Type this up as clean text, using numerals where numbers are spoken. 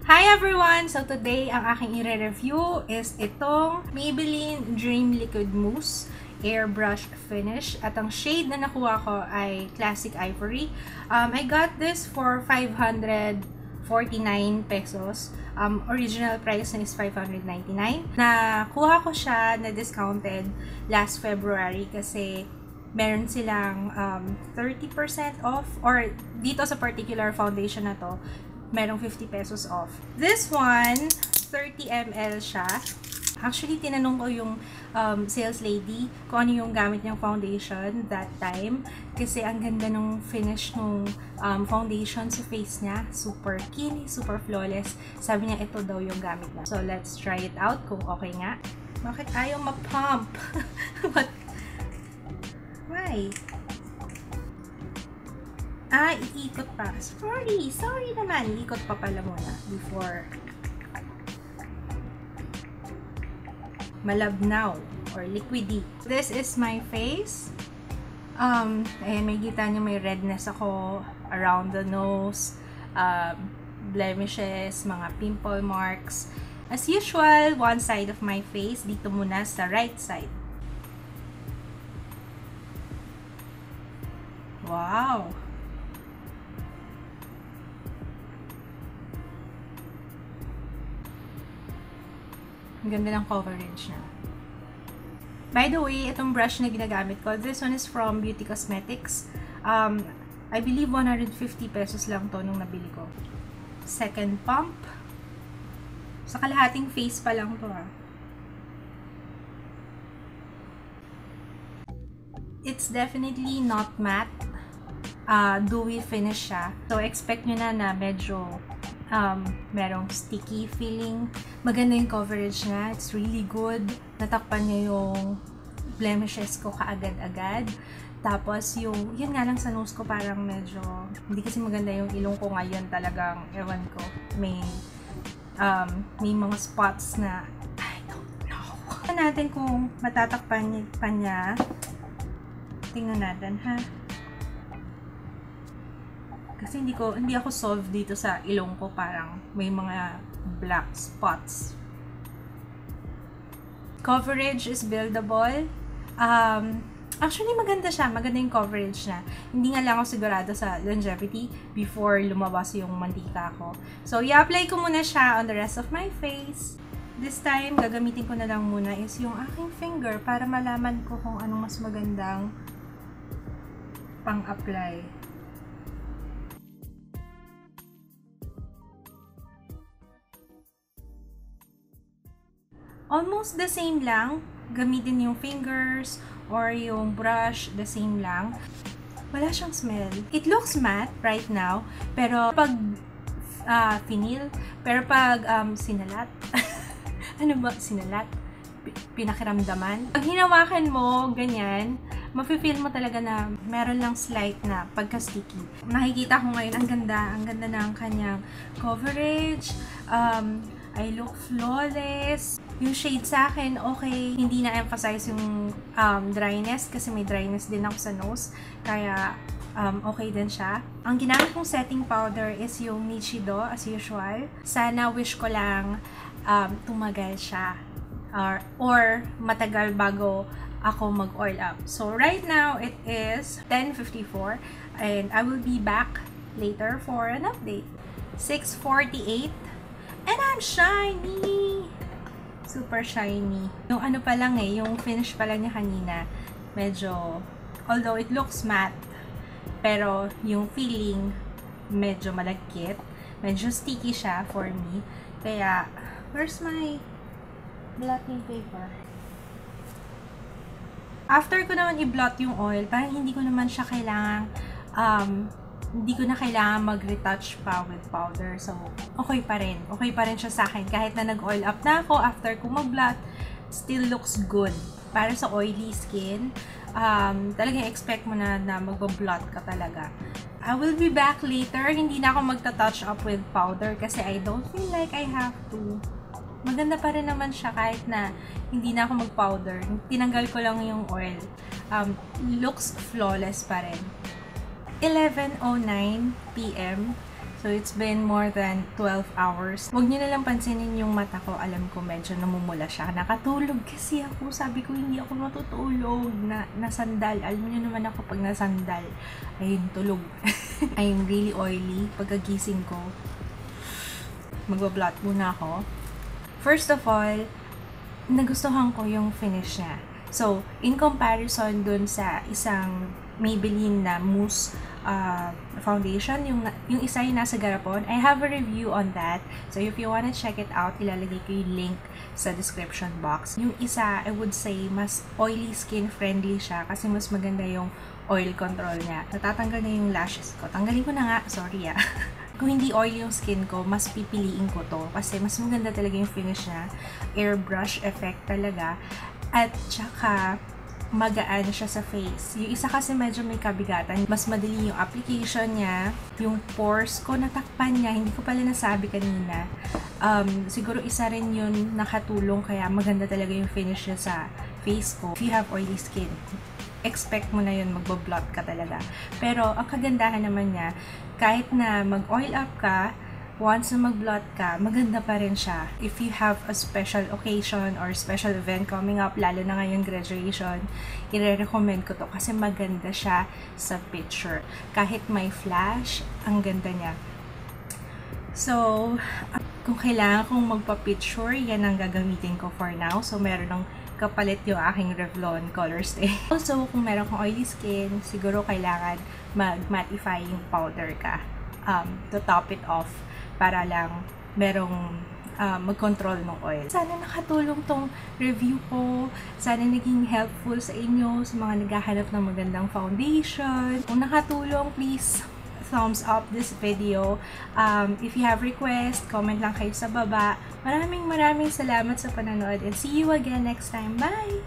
Hi everyone! So today, ang aking i-review is itong Maybelline Dream Liquid Mousse Airbrush Finish. At ang shade na nakuha ko ay Classic Ivory. I got this for 549 pesos. Original price na is 599. Nakuha ko siya na discounted last February kasi meron silang 30% off, or dito sa particular foundation na to, merong 50 pesos off. This one, 30 ml siya. Actually, tinanong ko yung sales lady kung ano yung gamit niyang foundation that time. Kasi ang ganda nung finish nung foundation sa face niya. Super kinis, super flawless. Sabi niya, ito daw yung gamit niya. So, let's try it out kung okay nga. Bakit ayaw ma-pump? What? Why? Iikot pa. Sorry naman. Iikot pa pala muna before malabnaw or liquidy. This is my face. Ayan, may kita nyo may redness ako around the nose, blemishes, mga pimple marks. As usual, one side of my face. Dito muna sa right side. Wow! Ang ganda ng coverage niya. By the way, itong brush na ginagamit ko, this one is from Beauty Cosmetics. I believe 150 pesos lang to nung nabili ko. Second pump. Sa kalahating face pa lang to It's definitely not matte. Dewy finish siya. So, expect nyo na medyo merong sticky feeling. Maganda yung coverage niya. It's really good. Natakpan niya yung blemishes ko kaagad-agad. Tapos, yun nga lang sa nose ko parang medyo, hindi kasi maganda yung ilong ko ngayon talagang, ewan ko, may mga spots na, I don't know. Tingnan natin kung matatakpan niya. Tingnan natin, ha? Kasi hindi ako solve dito sa ilong ko, parang may mga black spots. Coverage is buildable. Actually, maganda siya. Maganda yung coverage niya. Hindi nga lang ako sigurado sa longevity before lumabas yung mantika ko. So, i-apply ko muna siya on the rest of my face. This time, gagamitin ko na lang muna is yung aking finger para malaman ko kung anong mas magandang pang-apply. Almost the same lang. Gamitin yung fingers or yung brush, the same lang. Wala siyang smell. It looks matte right now, pero pag finil, pero pag sinalat, ano ba sinalat? Pinakiramdaman. Pag hinawakan mo, ganyan, mafe-feel mo talaga na meron lang slight na pagka-sticky. Nakikita ko ngayon, ang ganda ng kanyang coverage. I look flawless. Yung shade sa akin, okay. Hindi na-emphasize yung dryness kasi may dryness din ako sa nose. Kaya, okay din siya. Ang ginamit kong setting powder is yung Nichido, as usual. Sana wish ko lang tumagal siya. Or matagal bago ako mag-oil up. So, right now, it is 10:54. And I will be back later for an update. 6:48. And I'm shiny! Super shiny. Yung ano pa lang yung finish pa lang niya kanina, medyo, although it looks matte, pero yung feeling, medyo malagkit. Medyo sticky siya for me. Kaya, where's my blotting paper? After ko naman i-blot yung oil, parang hindi ko naman siya kailangang, hindi ko na kailangan mag-retouch pa with powder. So, okay pa rin. Okay pa rin siya sa akin. Kahit na nag-oil up na ako, after ko mag-blot, still looks good. Para sa oily skin, talagang expect mo na mag-blot ka talaga. I will be back later. Hindi na ako magta-touch up with powder kasi I don't feel like I have to. Maganda pa rin naman siya kahit na hindi na ako mag-powder. Tinanggal ko lang yung oil. Looks flawless pa rin. 11:09 PM. So, So, it's been more than 12 hours. Huwag nyo nalang pansinin yung mata ko. Alam ko medyo namumula siya. Nakatulog kasi ako. Sabi ko, hindi ako matutulog. Nasandal. Alam nyo naman ako pag nasandal. Ayun, tulog. I'm really oily. Pagkagising ko, magbablot muna ako. First of all, nagustuhan ko yung finish niya. So, in comparison dun sa isang Maybelline na mousse foundation, yung isa yung nasa garapon, I have a review on that. So, if you wanna check it out, ilalagay ko yung link sa description box. Yung isa, I would say, mas oily skin friendly siya kasi mas maganda yung oil control niya. Natatanggal na yung lashes ko. Tanggalin ko na nga. Sorry ah. Kung hindi oily yung skin ko, mas pipiliin ko to. Kasi mas maganda talaga yung finish niya. Airbrush effect talaga. At saka, magaan siya sa face. Yung isa kasi medyo may kabigatan. Mas madali yung application niya. Yung pores ko, natakpan niya. Hindi ko pala nasabi kanina. Siguro isa rin yun nakatulong. Kaya maganda talaga yung finish niya sa face ko. If you have oily skin, expect mo na yun, magbablot ka talaga. Pero, ang kagandahan naman niya, kahit na mag-oil up ka, once na mag-blot ka, maganda pa rin siya. If you have a special occasion or special event coming up, lalo na ngayong graduation, i-recommend ko to kasi maganda siya sa picture. Kahit may flash, ang ganda niya. So, kung kailangan kong magpa-picture, yan ang gagamitin ko for now. So, meron ng kapalit yung aking Revlon Color Stay. Also, kung meron kang oily skin, siguro kailangan mag-mattifying powder ka to top it off para lang merong mag-control ng oil. Sana nakatulong tong review ko. Sana naging helpful sa inyo, sa mga naghahanap ng magandang foundation. Kung nakatulong, please thumbs up this video. If you have request, comment lang kayo sa baba. Maraming salamat sa panonood and see you again next time. Bye!